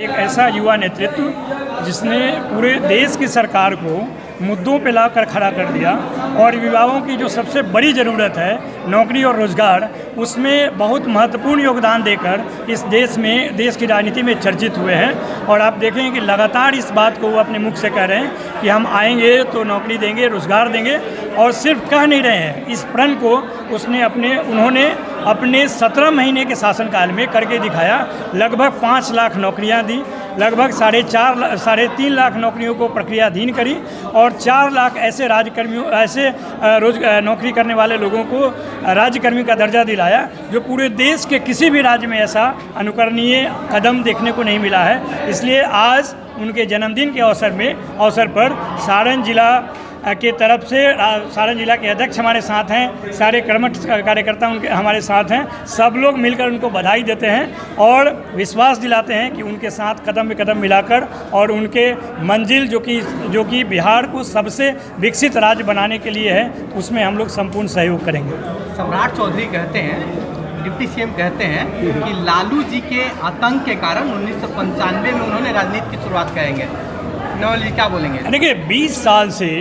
एक ऐसा युवा नेतृत्व जिसने पूरे देश की सरकार को मुद्दों पे लाकर खड़ा कर दिया और युवाओं की जो सबसे बड़ी ज़रूरत है नौकरी और रोज़गार, उसमें बहुत महत्वपूर्ण योगदान देकर इस देश की राजनीति में चर्चित हुए हैं। और आप देखें कि लगातार इस बात को वो अपने मुख से कह रहे हैं कि हम आएंगे तो नौकरी देंगे, रोज़गार देंगे, और सिर्फ कह नहीं रहे हैं, इस प्रण को उन्होंने अपने 17 महीने के शासनकाल में करके दिखाया। लगभग 5 लाख नौकरियां दी, लगभग 3.5 लाख नौकरियों को प्रक्रियाधीन करी और 4 लाख ऐसे नौकरी करने वाले लोगों को राज्यकर्मी का दर्जा दिलाया, जो पूरे देश के किसी भी राज्य में ऐसा अनुकरणीय कदम देखने को नहीं मिला है। इसलिए आज उनके जन्मदिन के अवसर पर सारण जिला के तरफ से सारण जिला के अध्यक्ष हमारे साथ हैं, सारे कर्मठ कार्यकर्ता उनके हमारे साथ हैं, सब लोग मिलकर उनको बधाई देते हैं और विश्वास दिलाते हैं कि उनके साथ कदम में कदम मिलाकर और उनके मंजिल जो कि बिहार को सबसे विकसित राज्य बनाने के लिए है, उसमें हम लोग संपूर्ण सहयोग करेंगे। सम्राट चौधरी कहते हैं, डिप्टी सीएम कहते हैं कि लालू जी के आतंक के कारण 1995 में उन्होंने राजनीति की शुरुआत करेंगे। नवल जी क्या बोलेंगे? देखिए, 20 साल से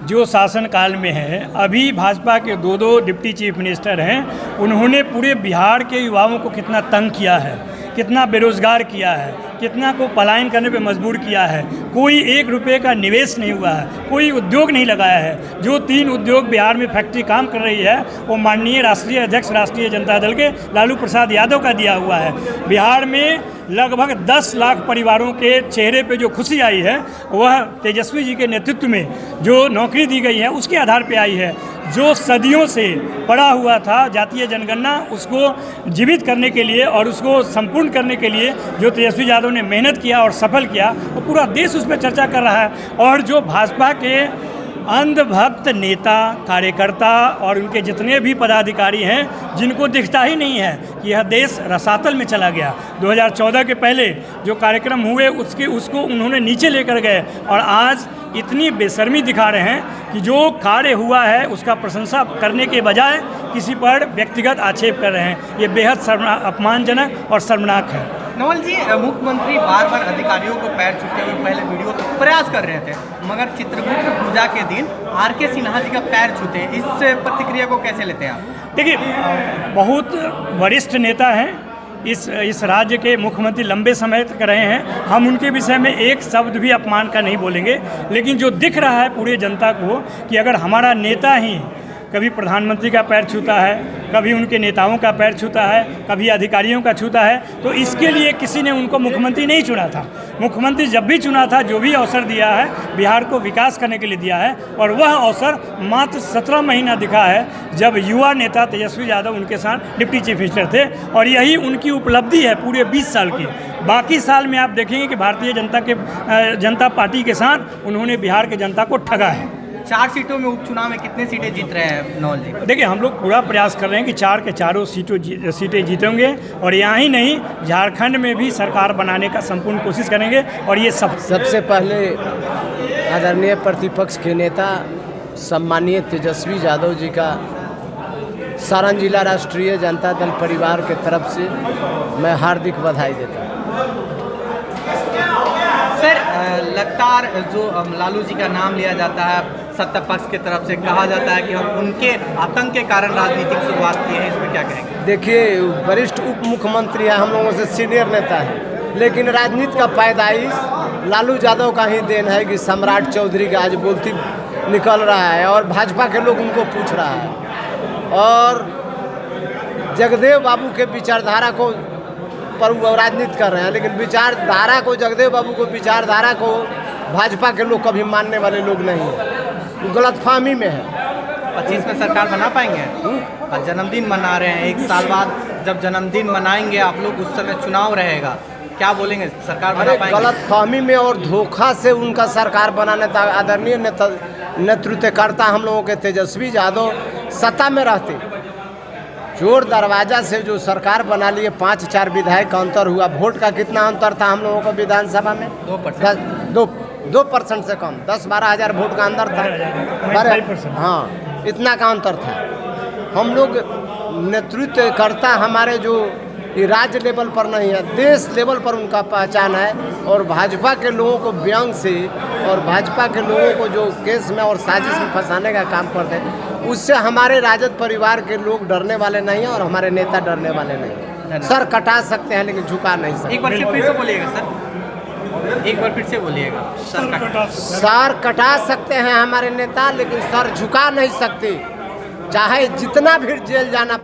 जो शासनकाल में है, अभी भाजपा के 2 डिप्टी चीफ मिनिस्टर हैं, उन्होंने पूरे बिहार के युवाओं को कितना तंग किया है, कितना बेरोज़गार किया है, कितना को पलायन करने पे मजबूर किया है। कोई 1 रुपये का निवेश नहीं हुआ है, कोई उद्योग नहीं लगाया है। जो 3 उद्योग बिहार में फैक्ट्री काम कर रही है, वो माननीय राष्ट्रीय अध्यक्ष राष्ट्रीय जनता दल के लालू प्रसाद यादव का दिया हुआ है। बिहार में लगभग 10 लाख परिवारों के चेहरे पे जो खुशी आई है, वह तेजस्वी जी के नेतृत्व में जो नौकरी दी गई है उसके आधार पे आई है। जो सदियों से पड़ा हुआ था जातीय जनगणना, उसको जीवित करने के लिए और उसको संपूर्ण करने के लिए जो तेजस्वी यादव ने मेहनत किया और सफल किया, वो पूरा देश उस पर चर्चा कर रहा है। और जो भाजपा के अंधभक्त नेता, कार्यकर्ता और उनके जितने भी पदाधिकारी हैं, जिनको दिखता ही नहीं है कि यह देश रसातल में चला गया। 2014 के पहले जो कार्यक्रम हुए उसको उन्होंने नीचे लेकर गए और आज इतनी बेशर्मी दिखा रहे हैं कि जो कार्य हुआ है उसका प्रशंसा करने के बजाय किसी पर व्यक्तिगत आक्षेप कर रहे हैं। ये बेहद अपमानजनक और शर्मनाक है। नवल जी, मुख्यमंत्री बार बार अधिकारियों को पैर छूते हुए पहले वीडियो प्रयास कर रहे थे, मगर चित्रकूट पूजा के दिन आर.के. सिन्हा जी का पैर छूते हैं। इस प्रतिक्रिया को कैसे लेते हैं आप? देखिए, बहुत वरिष्ठ नेता हैं, इस राज्य के मुख्यमंत्री लंबे समय तक रहे हैं। हम उनके विषय में एक शब्द भी अपमान का नहीं बोलेंगे, लेकिन जो दिख रहा है पूरी जनता को कि अगर हमारा नेता ही कभी प्रधानमंत्री का पैर छूता है, कभी उनके नेताओं का पैर छूता है, कभी अधिकारियों का छूता है, तो इसके लिए किसी ने उनको मुख्यमंत्री नहीं चुना था। मुख्यमंत्री जब भी चुना था, जो भी अवसर दिया है बिहार को विकास करने के लिए दिया है, और वह अवसर मात्र 17 महीना दिखा है जब युवा नेता तेजस्वी यादव उनके साथ डिप्टी चीफ मिनिस्टर थे, और यही उनकी उपलब्धि है पूरे 20 साल की। बाकी साल में आप देखेंगे कि भारतीय जनता पार्टी के साथ उन्होंने बिहार के जनता को ठगा है। 4 सीटों में उपचुनाव में कितने सीटें जीत रहे हैं नवल जी? देखिए, हम लोग पूरा प्रयास कर रहे हैं कि 4 के चारों सीटें जीतेंगे, और यहाँ ही नहीं, झारखंड में भी सरकार बनाने का संपूर्ण कोशिश करेंगे। और ये सबसे पहले आदरणीय प्रतिपक्ष के नेता सम्मानीय तेजस्वी यादव जी का सारण जिला राष्ट्रीय जनता दल परिवार के तरफ से मैं हार्दिक बधाई देता हूँ। सर, लगातार जो लालू जी का नाम लिया जाता है, सत्ता पक्ष की तरफ से कहा जाता है कि हम उनके आतंक के कारण राजनीतिक शुरुआत की है, इसमें क्या कहेंगे? देखिए, वरिष्ठ उप मुख्यमंत्री है, हम लोगों से सीनियर नेता है, लेकिन राजनीति का पैदाइश लालू यादव का ही देन है कि सम्राट चौधरी का आज बोलती निकल रहा है और भाजपा के लोग उनको पूछ रहा है, और जगदेव बाबू के विचारधारा को पर वो राजनीति कर रहे हैं, लेकिन विचारधारा को, जगदेव बाबू को विचारधारा को भाजपा के लोग कभी मानने वाले लोग नहीं हैं, वो गलतफहमी में है। 25 में सरकार बना पाएंगे? और जन्मदिन मना रहे हैं, 1 साल बाद जब जन्मदिन मनाएंगे आप लोग, उस समय चुनाव रहेगा, क्या बोलेंगे? सरकार बना पाएंगे? गलतफहमी में और धोखा से उनका सरकार बनाने तक आदरणीय नेतृत्वकर्ता हम लोगों के तेजस्वी यादव सत्ता में रहते, चोर दरवाजा से जो सरकार बना लिए, 5-4 विधायक का अंतर हुआ। वोट का कितना अंतर था हम लोगों को विधानसभा में? 2% से कम, 10-12 हज़ार वोट का अंतर था। हाँ, इतना का अंतर था। हम लोग नेतृत्वकर्ता हमारे जो ये राज्य लेवल पर नहीं है, देश लेवल पर उनका पहचान है। और भाजपा के लोगों को व्यंग से और भाजपा के लोगों को जो केस में और साजिश में फंसाने का काम करते हैं, उससे हमारे राजद परिवार के लोग डरने वाले नहीं हैं और हमारे नेता डरने वाले नहीं हैं। सर कटा सकते हैं लेकिन झुका नहीं सकते। एक बार फिर से बोलिएगा सर, एक बार फिर से बोलिएगा। सर कटा सकते हैं हमारे नेता, लेकिन सर झुका नहीं सकते, चाहे जितना भी जेल जाना